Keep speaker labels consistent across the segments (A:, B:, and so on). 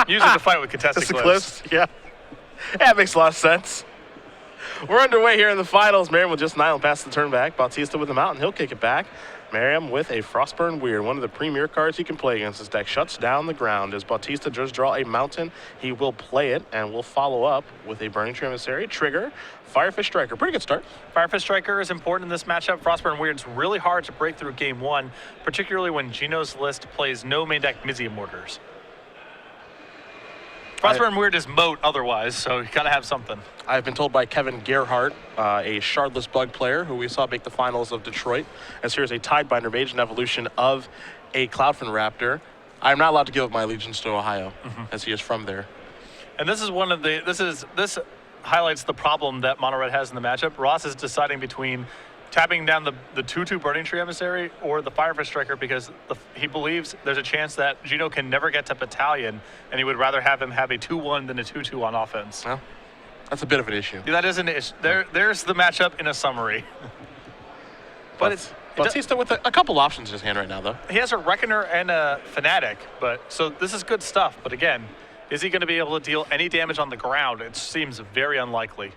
A: Use it to fight with contested cliffs.
B: Yeah. That makes a lot of sense. We're underway here in the finals. Merriam will just nile past the turn back. Bautista with the mountain. He'll kick it back. Merriam with a Frostburn Weird, one of the premier cards he can play against this deck. Shuts down the ground. As Bautista does draw a mountain, he will play it and will follow up with a Burning Tree Emissary, trigger, Firefish Striker. Pretty good start.
A: Firefish Striker is important in this matchup. Frostburn Weird's really hard to break through game one, particularly when Gino's list plays no main deck Mizium Mortars. Frostburn Weird is moat otherwise, so you gotta have something.
B: I've been told by Kevin Gerhardt, a Shardless Bug player who we saw make the finals of Detroit, as here's a Tidebinder Mage, an evolution of a Cloudfin Raptor. I'm not allowed to give up my allegiance to Ohio, as he is from there.
A: And this is one of the, this highlights the problem that Mono Red has in the matchup. Ross is deciding between tapping down the 2/2 Burning Tree Emissary or the Firefish Striker because he believes there's a chance that Gino can never get to Battalion, and he would rather have him have a 2/1 than a 2/2 on offense.
B: Well, that's a bit of an issue.
A: Yeah, that is an issue. There's the matchup in a summary. But
B: Bautista with a couple options in his hand right now, though.
A: He has a Reckoner and a Fanatic, so this is good stuff. But again, is he going to be able to deal any damage on the ground? It seems very unlikely.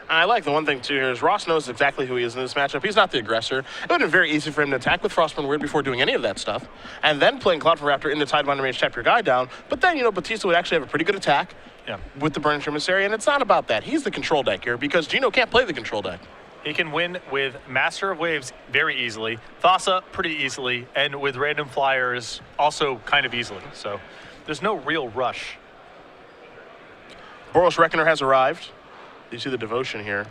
B: I like the one thing, too, here is Ross knows exactly who he is in this matchup. He's not the aggressor. It would have been very easy for him to attack with Frostburn Weird before doing any of that stuff, and then playing Cloudfin Raptor into Tidebinder Mage, tap your guy down. But then, Bautista would actually have a pretty good attack with the Burning Tree Emissary, and it's not about that. He's the control deck here because Gino can't play the control deck.
A: He can win with Master of Waves very easily, Thassa pretty easily, and with Random Flyers also kind of easily. So there's no real rush.
B: Boros Reckoner has arrived. You see the devotion here.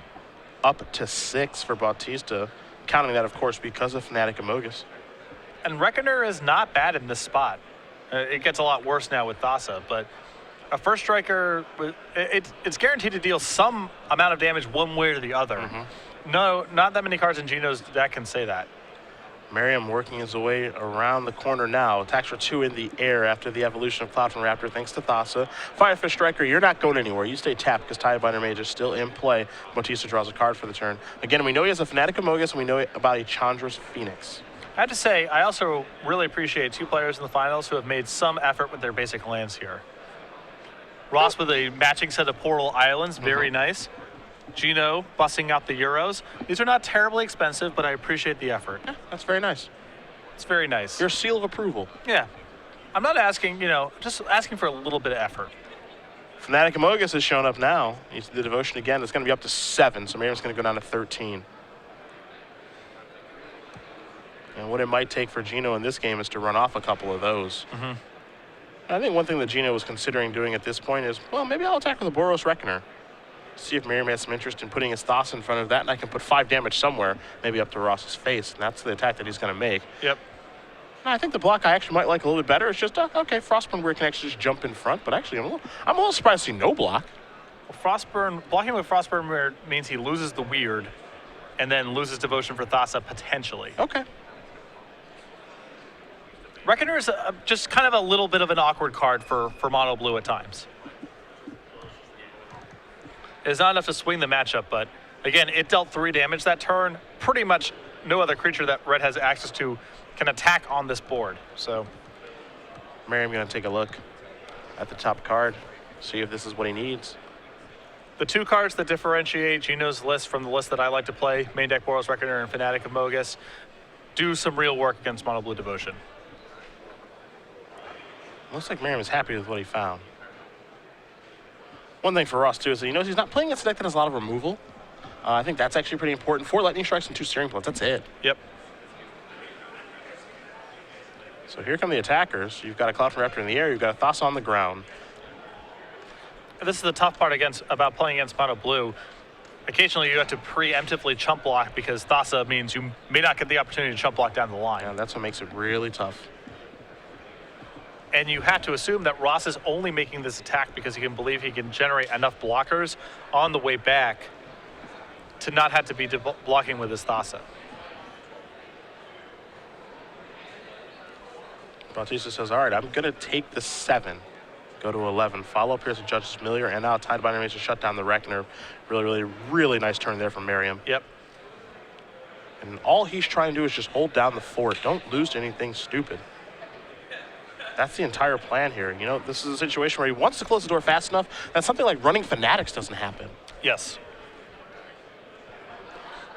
B: Up to 6 for Bautista. Counting that, of course, because of Fnatic Amogus.
A: And Reckoner is not bad in this spot. It gets a lot worse now with Thassa, but a first striker, it's guaranteed to deal some amount of damage one way or the other. No, not that many cards in Gino's deck can say that.
B: Merriam working his way around the corner now. Attacks for 2 in the air after the evolution of Cloudfin Raptor, thanks to Thassa. Firefish Striker, you're not going anywhere. You stay tapped because Tidebinder Mage is still in play. Bautista draws a card for the turn. Again, we know he has a Fnatic Amogus, and we know about a Chandra's Phoenix.
A: I have to say, I also really appreciate 2 players in the finals who have made some effort with their basic lands here. Ross with a matching set of Portal Islands, very nice. Gino busting out the Euros. These are not terribly expensive, but I appreciate the effort.
B: Yeah, that's very nice.
A: It's very nice.
B: Your seal of approval.
A: Yeah. I'm not asking, just asking for a little bit of effort.
B: Fnatic Amogus has shown up now. You see the devotion again. It's going to be up to 7, so Merriam's going to go down to 13. And what it might take for Gino in this game is to run off a couple of those. I think one thing that Gino was considering doing at this point is, well, maybe I'll attack with a Boros Reckoner. See if Merriam has some interest in putting his Thassa in front of that, and I can put 5 damage somewhere, maybe up to Ross's face, and that's the attack that he's going to make.
A: Yep.
B: And I think the block I actually might like a little bit better. It's just, okay, Frostburn Weird can actually just jump in front, but actually I'm a little surprised to see no block.
A: Well, blocking with Frostburn Weird means he loses the Weird, and then loses Devotion for Thassa potentially.
B: Okay.
A: Reckoner is just kind of a little bit of an awkward card for Mono Blue at times. It's not enough to swing the matchup, but again, it dealt 3 damage that turn. Pretty much no other creature that Red has access to can attack on this board. So
B: Merriam going to take a look at the top card, see if this is what he needs.
A: The 2 cards that differentiate Gino's list from the list that I like to play, main deck Boros Reckoner and Fnatic Amogus, do some real work against Mono Blue Devotion.
B: Looks like Merriam is happy with what he found. One thing for Ross, too, is that he knows he's not playing against a deck that has a lot of removal. I think that's actually pretty important. 4 Lightning Strikes and 2 Steering Plots. That's it.
A: Yep.
B: So here come the attackers. You've got a Cloudfin Raptor in the air. You've got a Thassa on the ground.
A: This is the tough part about playing against Mono Blue. Occasionally, you have to preemptively chump block because Thassa means you may not get the opportunity to chump block down the line.
B: Yeah, that's what makes it really tough.
A: And you have to assume that Ross is only making this attack because he can believe he can generate enough blockers on the way back to not have to be blocking with his Thassa.
B: Bautista says, all right, I'm going to take the 7, go to 11. Follow up here as a Judge's Familiar, and now Tidebinder Mage to shut down the Reckoner. Really, really, really nice turn there from Merriam.
A: Yep.
B: And all he's trying to do is just hold down the fort. Don't lose to anything stupid. That's the entire plan here. You know, this is a situation where he wants to close the door fast enough that something like running Fanatics doesn't happen.
A: Yes.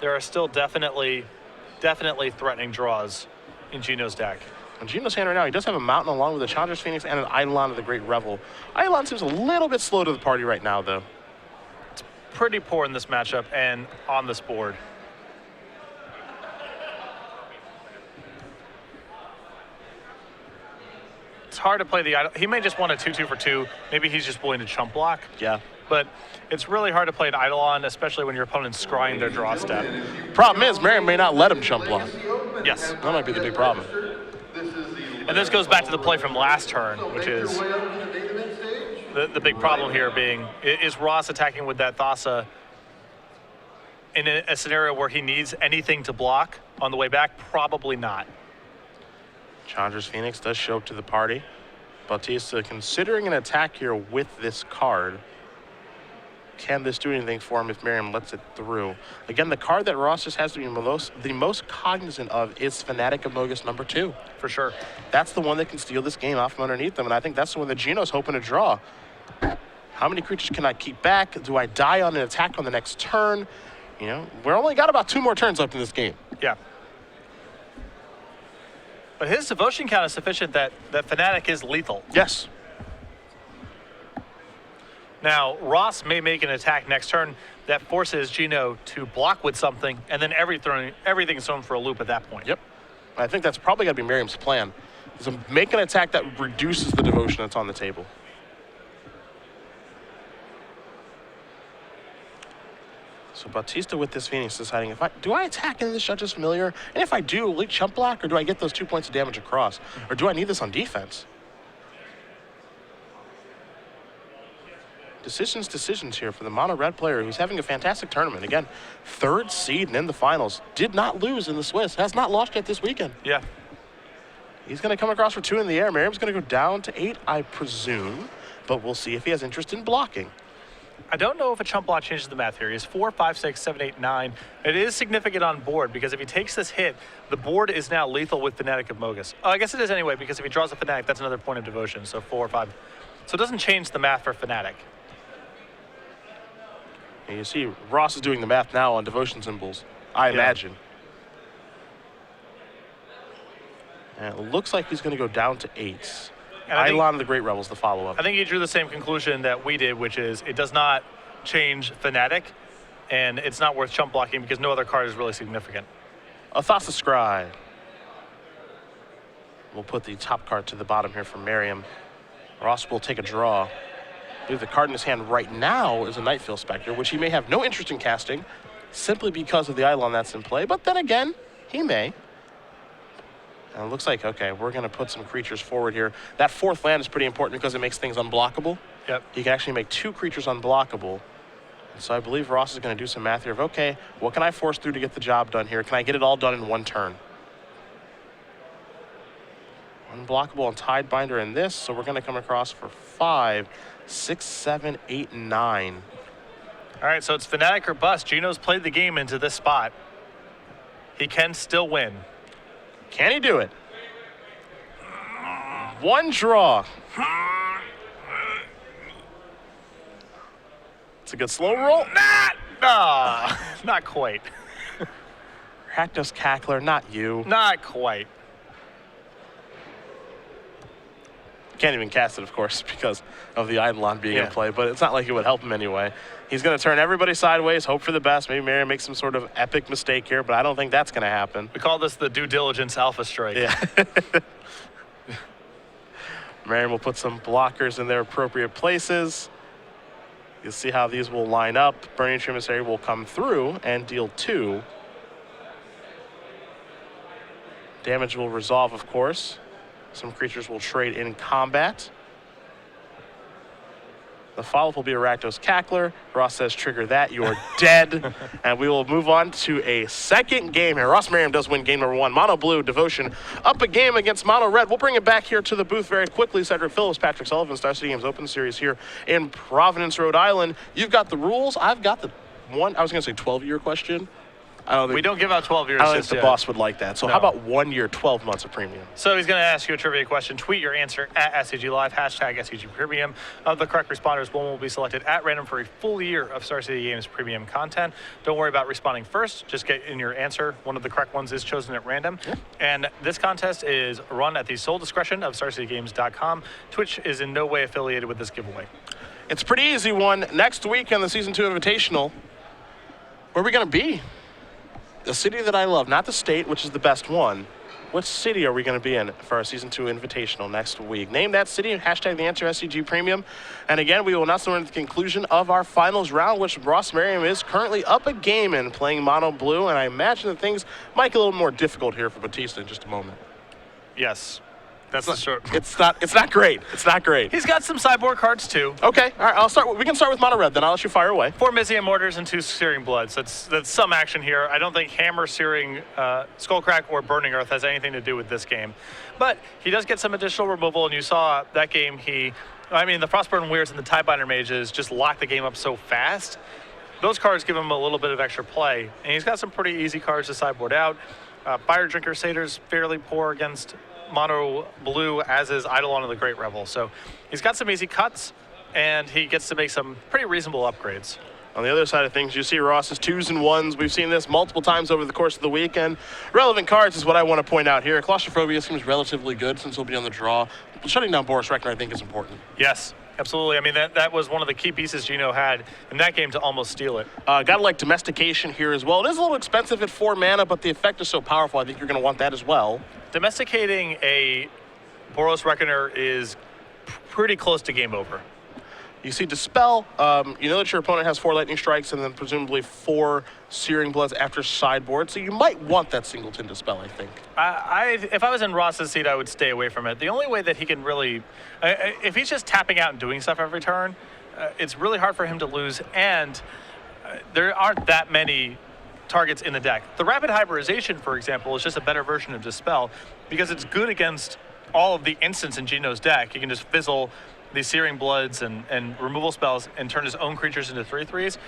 A: There are still definitely threatening draws in Gino's deck.
B: On Gino's hand right now, he does have a Mountain along with a Challenger's Phoenix and an Eidolon of the Great Revel. Eidolon seems a little bit slow to the party right now, though.
A: It's pretty poor in this matchup and on this board. It's hard to play the Eidolon. He may just want a 2-2 for 2. Maybe he's just willing to chump block.
B: Yeah.
A: But it's really hard to play an Eidolon, especially when your opponent's scrying their draw step.
B: Problem is, Merriam may not let him chump block.
A: Yes.
B: That might be the big problem.
A: And this goes back to the play from last turn, which is the big problem here being, is Ross attacking with that Thassa in a scenario where he needs anything to block on the way back? Probably not.
B: Challenger's Phoenix does show up to the party. Bautista considering an attack here with this card. Can this do anything for him if Merriam lets it through? Again, the card that Ross just has to be the most cognizant of is Fanatic of Mogus #2.
A: For sure.
B: That's the one that can steal this game off from underneath them, and I think that's the one that Gino's hoping to draw. How many creatures can I keep back? Do I die on an attack on the next turn? You know, we're only got about 2 more turns left in this game.
A: Yeah. But his devotion count is sufficient that Fanatic is lethal.
B: Yes.
A: Now, Ross may make an attack next turn that forces Gino to block with something, and then everything's thrown for a loop at that point.
B: Yep. I think that's probably got to be Merriam's plan, is to make an attack that reduces the devotion that's on the table. So Bautista with this Phoenix deciding, do I attack into this Judge's Familiar? And if I do, will he chump block, or do I get those 2 points of damage across? Or do I need this on defense? Decisions here for the mono red player who's having a fantastic tournament. Again, 3rd seed and in the finals. Did not lose in the Swiss. Has not lost yet this weekend.
A: Yeah.
B: He's going to come across for 2 in the air. Merriam's going to go down to 8, I presume. But we'll see if he has interest in blocking.
A: I don't know if a chump block changes the math here. He's 4, 5, 6, 7, 8, 9. It is significant on board because if he takes this hit, the board is now lethal with Fanatic of Mogus. Oh, I guess it is anyway, because if he draws a Fanatic, that's another point of devotion. So 4, 5. So it doesn't change the math for Fanatic.
B: And you see Ross is doing the math now on devotion symbols, I imagine. And it looks like he's going to go down to 8. Eidolon of the Great Rebels, the follow-up.
A: I think he drew the same conclusion that we did, which is it does not change Fanatic, and it's not worth chump blocking because no other card is really significant.
B: A Thassa Scry. We'll put the top card to the bottom here for Merriam. Ross will take a draw. I believe the card in his hand right now is a Nightfield Spectre, which he may have no interest in casting simply because of the Eidolon that's in play, but then again, he may. And it looks like, okay, we're going to put some creatures forward here. That 4th land is pretty important because it makes things unblockable.
A: Yep.
B: You can actually make 2 creatures unblockable. And so I believe Ross is going to do some math here of, okay, what can I force through to get the job done here? Can I get it all done in 1 turn? Unblockable and Tidebinder in this, so we're going to come across for 5, 6, 7, 8, 9.
A: All right, so it's Fanatic or bust. Gino's played the game into this spot. He can still win.
B: Can he do it? 1 draw. It's a good slow roll.
A: Not quite.
B: Rakdos Cackler, not you.
A: Not quite.
B: Can't even cast it, of course, because of the Eidolon being in play, but it's not like it would help him anyway. He's going to turn everybody sideways, hope for the best. Maybe Merriam makes some sort of epic mistake here, but I don't think that's going to happen.
A: We call this the due diligence alpha strike.
B: Yeah. Merriam will put some blockers in their appropriate places. You'll see how these will line up. Burning Emissary will come through and deal 2. Damage will resolve, of course. Some creatures will trade in combat. The follow-up will be a Rakdos Cackler. Ross says, trigger that, you're dead. And we will move on to a second game here. Ross Merriam does win game number 1. Mono Blue, Devotion, up a game against Mono Red. We'll bring it back here to the booth very quickly. Cedric Phillips, Patrick Sullivan, Star City Games Open Series here in Providence, Rhode Island. You've got the rules. I've got the one, I was going to say 12-year question.
A: We don't give out 12 years
B: I don't think
A: just
B: the
A: yet.
B: boss would like that. So
A: No.
B: how about 1 year, 12 months of premium?
A: So he's going to ask you a trivia question. Tweet your answer at SCG Live, hashtag SCG Premium. Of the correct responders, one will be selected at random for a full year of Star City Games premium content. Don't worry about responding first. Just get in your answer. One of the correct ones is chosen at random.
B: Yeah.
A: And this contest is run at the sole discretion of StarCityGames.com. Twitch is in no way affiliated with this giveaway.
B: It's a pretty easy one. Next week on the Season 2 Invitational, where are we going to be? The city that I love, not the state, which is the best one. What city are we going to be in for our Season 2 Invitational next week? Name that city and hashtag the answer SCG Premium. And again, we will announce at the conclusion of our finals round, which Ross Merriam is currently up a game in, playing mono blue. And I imagine that things might get a little more difficult here for Bautista in just a moment.
A: Yes. That's the short.
B: It's not great. It's not great.
A: He's got some sideboard cards too.
B: Okay, all right. We can start with mono red. Then I'll let you fire away.
A: 4 Mysium Mortars and 2 Searing Bloods. That's some action here. I don't think Hammer, Searing, Skullcrack, or Burning Earth has anything to do with this game. But he does get some additional removal, and you saw that game the Frostburn Weirds and the Tiebinder Mages just lock the game up so fast. Those cards give him a little bit of extra play, and he's got some pretty easy cards to sideboard out. Fire Drinker Satyrs fairly poor against mono blue, as is Eidolon of the Great Revel. So he's got some easy cuts, and he gets to make some pretty reasonable upgrades.
B: On the other side of things, you see Ross's 2s and 1s. We've seen this multiple times over the course of the weekend. Relevant cards is what I want to point out here. Claustrophobia seems relatively good since he'll be on the draw. Shutting down Boris Reckner, I think, is important.
A: Yes, absolutely. I mean, that was one of the key pieces Gino had in that game to almost steal it.
B: Gotta like Domestication here as well. It is a little expensive at 4 mana, but the effect is so powerful, I think you're going to want that as well.
A: Domesticating a Boros Reckoner is pretty close to game over.
B: You see Dispel. You know that your opponent has 4 Lightning Strikes and then presumably 4 Searing Bloods after sideboard, so you might want that Singleton Dispel, I think.
A: If I was in Ross's seat, I would stay away from it. The only way that he can really, if he's just tapping out and doing stuff every turn, it's really hard for him to lose, and there aren't that many targets in the deck. The Rapid Hybridization, for example, is just a better version of Dispel because it's good against all of the instants in Gino's deck. He can just fizzle these Searing Bloods and removal spells and turn his own creatures into 3/3s.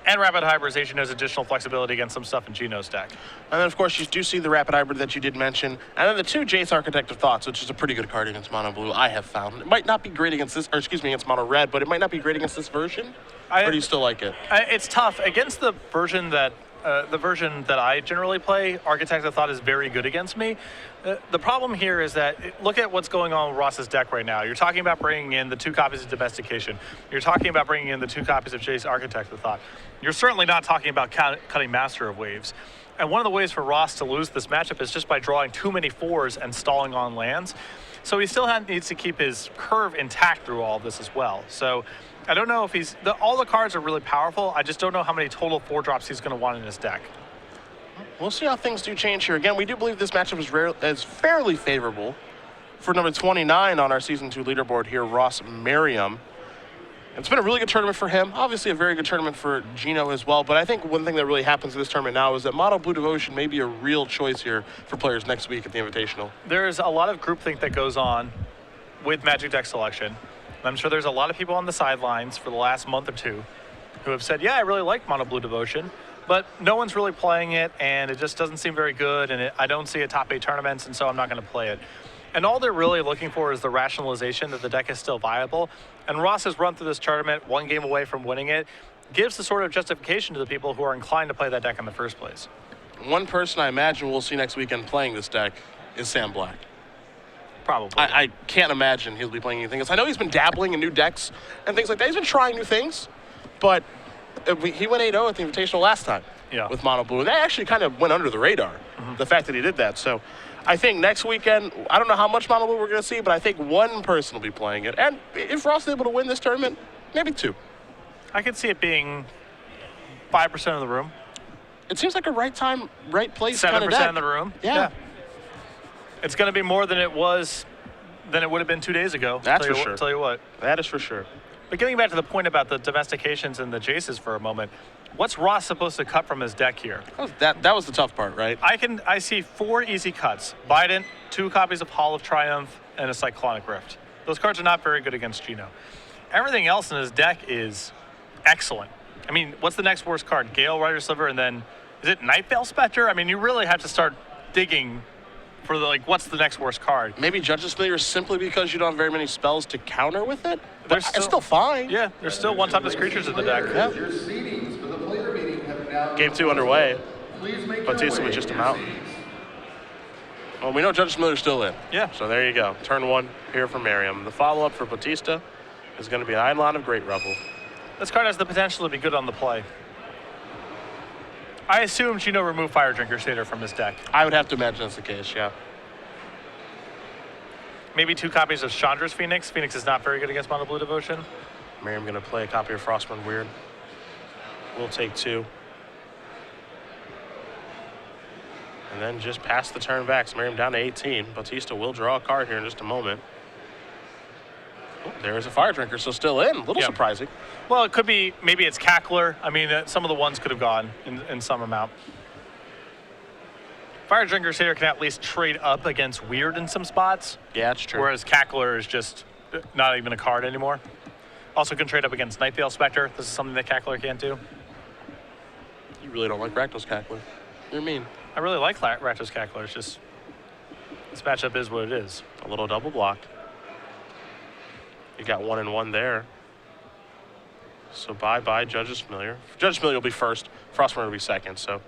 A: And Rapid Hybridization has additional flexibility against some stuff in Gino's deck.
B: And then, of course, you do see the Rapid Hybrid that you did mention. And then the 2 Jace Architect of Thoughts, which is a pretty good card against Mono Blue, I have found. It might not be great against this, against Mono Red, but it might not be great against this version. Or do you still like it?
A: It's tough. Against the version that I generally play, Architect of Thought is very good against me. The problem here is that, look at what's going on with Ross's deck right now. You're talking about bringing in the 2 copies of Domestication. You're talking about bringing in the 2 copies of Jace Architect of Thought. You're certainly not talking about cutting Master of Waves. And one of the ways for Ross to lose this matchup is just by drawing too many 4s and stalling on lands. So he still needs to keep his curve intact through all of this as well. So I don't know if all the cards are really powerful. I just don't know how many total 4-drops he's going to want in his deck.
B: We'll see how things do change here. Again, we do believe this matchup is fairly favorable for number 29 on our Season 2 leaderboard here, Ross Merriam. It's been a really good tournament for him. Obviously a very good tournament for Gino as well. But I think one thing that really happens in this tournament now is that Mono Blue Devotion may be a real choice here for players next week at the Invitational.
A: There's a lot of groupthink that goes on with Magic deck selection. I'm sure there's a lot of people on the sidelines for the last month or two who have said, yeah, I really like Mono Blue Devotion, but no one's really playing it, and it just doesn't seem very good, and I don't see a top 8 tournaments, and so I'm not going to play it. And all they're really looking for is the rationalization that the deck is still viable. And Ross has run through this tournament 1 game away from winning it, gives the sort of justification to the people who are inclined to play that deck in the first place.
B: One person I imagine we'll see next weekend playing this deck is Sam Black.
A: Probably.
B: I can't imagine he'll be playing anything else. I know he's been dabbling in new decks and things like that. He's been trying new things, but he went 8-0 at the Invitational last time with Mono Blue. That actually kind of went under the radar, the fact that he did that. So I think next weekend, I don't know how much Mono Blue we're going to see, but I think 1 person will be playing it. And if Ross is able to win this tournament, maybe 2.
A: I could see it being 5% of the room.
B: It seems like a right time, right place kind of deck.
A: 7% of the room.
B: Yeah.
A: It's going to be more than it would have been 2 days ago.
B: That's for sure.
A: Tell you what.
B: That is for sure.
A: But getting back to the point about the domestications and the Jaces for a moment, what's Ross supposed to cut from his deck here?
B: That was the tough part, right?
A: I see 4 easy cuts. Bident, 2 copies of Hall of Triumph, and a Cyclonic Rift. Those cards are not very good against Gino. Everything else in his deck is excellent. I mean, what's the next worst card? Gale, Rider Sliver, and then Is it Night Veil Spectre? I mean, you really have to start digging for what's the next worst card.
B: Maybe Judge's Familiar simply because you don't have very many spells to counter with it?
A: There's
B: It's still fine.
A: Yeah, there's still one-topless creatures in the deck.
B: Yeah.
C: Your seedings for the player meeting have now
B: Game 2 underway.
C: Please make
B: Bautista
C: your way
B: with just a
C: to
B: mountain.
C: seedings.
B: Well, we know Judge's Familiar's still in.
A: Yeah.
B: So there you go. Turn 1 here for Merriam. The follow-up for Bautista is going to be an Eidolon of Great Revel.
A: This card has the potential to be good on the play. I assume Gino removed Fire Drinker Satyr from his deck.
B: I would have to imagine that's the case, yeah.
A: Maybe 2 copies of Chandra's Phoenix. Phoenix is not very good against Mono Blue Devotion.
B: Merriam going to play a copy of Frostburn Weird. We'll take 2. And then just pass the turn back. So Merriam down to 18. Bautista will draw a card here in just a moment. Oh, there's a Fire Drinker, so still in. A little
A: Yep.
B: surprising.
A: Well, it could be, maybe it's Cackler. I mean, some of the ones could have gone in some amount. Fire Drinker Satyr can at least trade up against Weird in some spots,
B: Yeah, that's true.
A: whereas Cackler is just not even a card anymore. Also can trade up against Night Veil Spectre. This is something that Cackler can't do.
B: You really don't like Rakdos Cackler. You're mean.
A: I really like Rakdos Cackler. It's just, this matchup is what it is.
B: A little double block. You got 1 and 1 there. So bye-bye Judge's Familiar. Judge's Familiar will be first. Frostburn will be second. So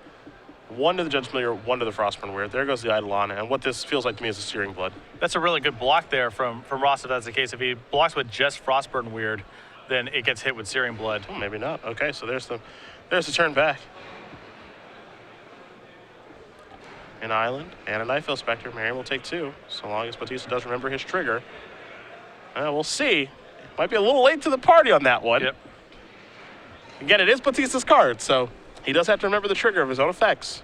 B: 1 to the Judge's Familiar, 1 to the Frostburn Weird. There goes the Eidolon. And what this feels like to me is a Searing Blood.
A: That's a really good block there from Ross if that's the case. If he blocks with just Frostburn Weird, then it gets hit with Searing Blood.
B: Oh, maybe not. Okay, so there's the turn back. An Island and a Night Veil Spectre. Merriam will take 2, so long as Bautista does remember his trigger. We'll see. Might be a little late to the party on that one.
A: Yep.
B: Again, it is Bautista's card, so he does have to remember the trigger of his own effects.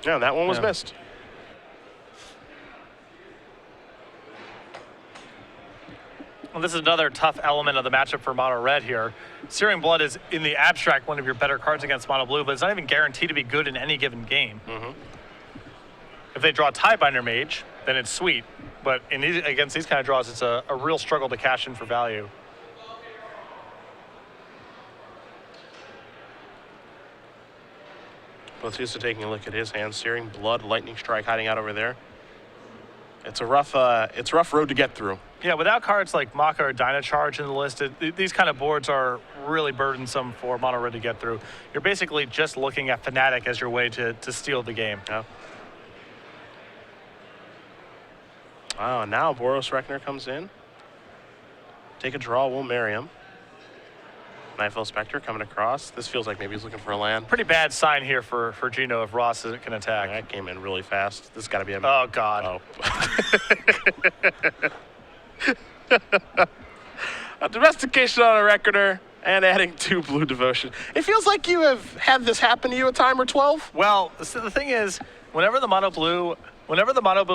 B: Yeah, that one was
A: Yeah.
B: missed.
A: Well, this is another tough element of the matchup for Mono Red here. Searing Blood is, in the abstract, one of your better cards against Mono Blue, but it's not even guaranteed to be good in any given game.
B: Mm-hmm.
A: If they draw Tiebinder Mage, then it's sweet. But against these kind of draws, it's a real struggle to cash in for value.
B: Bautista taking a look at his hand. Searing Blood, Lightning Strike hiding out over there. It's a rough road to get through.
A: Yeah, without cards like Maka or Dynacharge in the list, these kind of boards are really burdensome for Mono Red to get through. You're basically just looking at Fnatic as your way to steal the game.
B: Yeah. Wow, and now Boros Reckoner comes in. Take a draw, will Merriam. Night Veil Spectre coming across. This feels like maybe he's looking for a land.
A: Pretty bad sign here for Gino if Ross can attack.
B: That came in really fast. This got to be a...
A: Oh, God.
B: Oh. A domestication on a Reckoner and adding 2 Blue Devotion. It feels like you have had this happen to you a time or 12.
A: Well, so the thing is, whenever the Mono Blue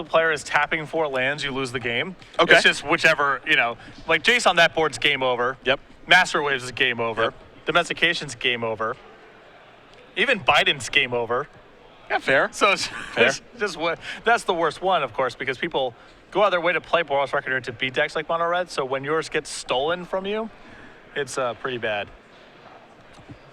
A: player is tapping 4 lands, you lose the game.
B: Okay.
A: It's just whichever, like Jace on that board's game over.
B: Yep.
A: Master Waves is game over.
B: Yep.
A: Domestication's game over. Even Biden's game over.
B: Yeah, fair.
A: So it's just what that's the worst one, of course, because people go out of their way to play Boros Reckoner to beat decks like Mono Red. So when yours gets stolen from you, it's pretty bad.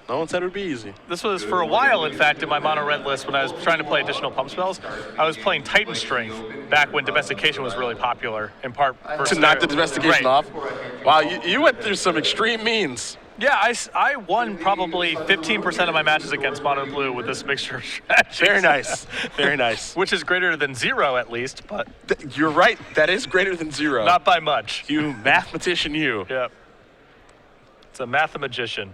B: No one said it would be easy.
A: This was for a while, in fact, in my Mono Red list when I was trying to play additional pump spells. I was playing Titan Strength back when Domestication was really popular, in part for
B: To knock the Domestication
A: Right.
B: off. Wow, you went through some extreme means.
A: Yeah, I won probably 15% of my matches against Mono Blue with this mixture of strategies.
B: Very nice. Very nice.
A: Which is greater than 0 at least, but
B: You're right. That is greater than 0.
A: not by much.
B: You mathematician, you.
A: Yeah. It's a mathemagician.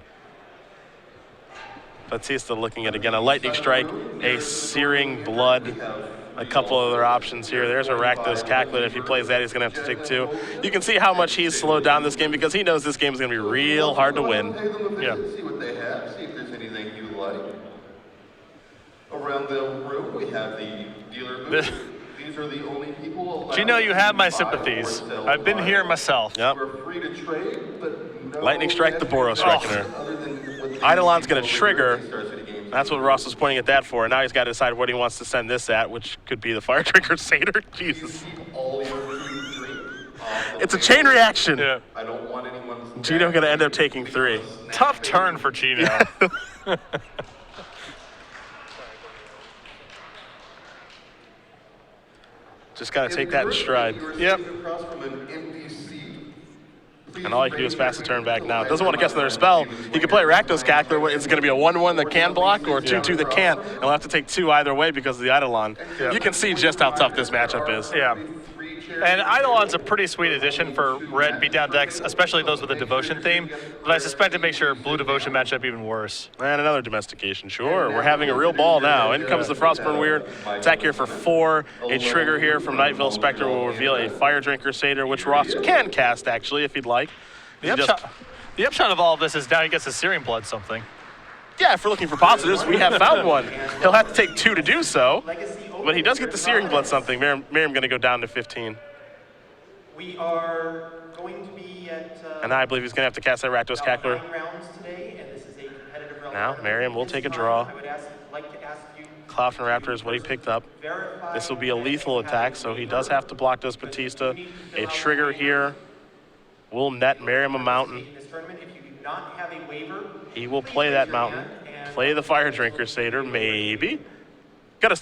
B: Bautista looking at, again, a Lightning Strike, a Searing Blood, a couple other options here. There's a Rakdos Cackler. If he plays that, he's going to have to take 2. You can see how much he's slowed down this game because he knows this game is going to be real hard to win.
C: Pay them a visit,
A: Yeah.
C: see what they have, see if there's anything you like. Around the room, we have the dealer booth. These are the only people allowed.
A: Gino, you have my
C: to buy
A: sympathies.
C: or sell
A: I've been here
C: firearms.
A: myself.
B: Yep.
C: We're free to trade, but no
B: Lightning Strike the Boros
C: Oh.
B: Reckoner.
C: Other than what the
B: Eidolon's going to
C: Star
B: trigger.
C: City games
B: That's what
C: do.
B: Ross was pointing at that for. And now he's got to decide what he wants to send this at, which could be the Fire Drinker Satyr. Jesus.
C: Keep all your food and drink off the
B: It's a
C: table.
B: chain reaction.
A: Yeah.
C: I don't want anyone
B: Gino going to end up taking 3.
A: Tough turn for Gino.
B: Just got to take that in stride.
A: Yep.
C: Across from an empty seat.
B: And all he can do is pass the turn back now. Doesn't want to guess another spell. He could play Rakdos Cackler. It's going to be a 1-1 that can block or a 2-2 that can't. And we'll have to take 2 either way because of the Eidolon.
A: Yep.
B: You can see just how tough this matchup is.
A: Yeah. And Eidolon's a pretty sweet addition for red beatdown decks, especially those with a Devotion theme. But I suspect it makes your blue Devotion matchup even worse.
B: And another domestication, sure. We're having a real ball now. In comes the Frostburn Weird. Attack here for 4. A trigger here from Nightville Spectre will reveal a Fire Drink Crusader, which Ross can cast, actually, if he'd like.
A: The upshot of all of this is now he gets a Searing Blood something.
B: Yeah, if we're looking for positives, we have found one. He'll have to take 2 to do so. But he does get the Searing Blood something. Merriam going to go down to 15.
D: We are going to be at...
B: And I believe he's going to have to cast that Rakdos Cackler.
D: 9 rounds today, and this is a competitive round.
B: Now, Merriam will take a draw.
D: I would like to ask you
B: Cloudfin Raptor is what he picked up.
D: verify...
B: This will be a lethal attack, so he does have to block this Bautista. A trigger here will net Merriam a mountain.
D: In this tournament, if you do not have a waiver,
B: He will play that mountain. Play the Fire Drink Crusader, maybe.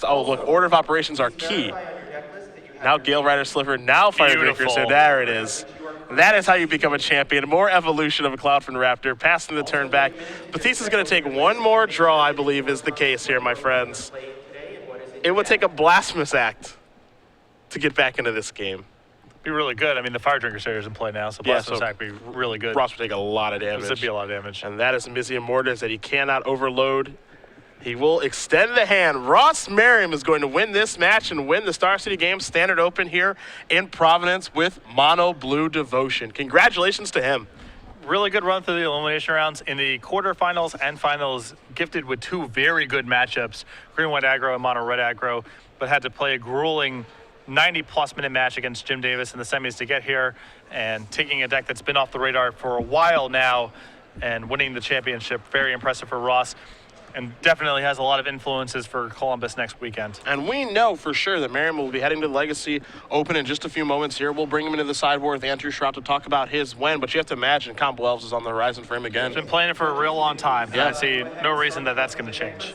B: Oh, look, order of operations are key.
D: verify on your deck list that you have
B: Now Gale Rider Sliver, now Fire Drink
A: Beautiful.
B: Crusader. There it is. That is how you become a champion. More evolution of a Cloudfin Raptor. Passing the turn back. Batista's going to take 1 more draw, I believe, is the case here, my friends.
D: played today, and what is
B: It would take a blasphemous act to get back into this game.
A: Be really good. I mean, the Fire Drink Crusader's in play now, so
B: Yeah,
A: Blasphemous
B: so
A: Act would be really good.
B: Ross would take a lot of
A: This would
B: damage.
A: be a lot of damage.
B: And that is Mizzium Mortis that he cannot overload. He will extend the hand. Ross Merriam is going to win this match and win the Star City Games Standard Open here in Providence with Mono Blue Devotion. Congratulations to him.
A: Really good run through the elimination rounds. In the quarterfinals and finals, gifted with 2 very good matchups, green-white aggro and mono-red aggro, but had to play a grueling 90-plus minute match against Jim Davis in the semis to get here, and taking a deck that's been off the radar for a while now and winning the championship. Very impressive for Ross, and definitely has a lot of influences for Columbus next weekend.
B: And we know for sure that Merriam will be heading to the Legacy Open in just a few moments here. We'll bring him into the sideboard with Andrew Shroud to talk about his win, but you have to imagine Combo Elves is on the horizon for him again.
A: Been playing it for a real long time, and
B: Yeah.
A: I see no reason that that's going to change.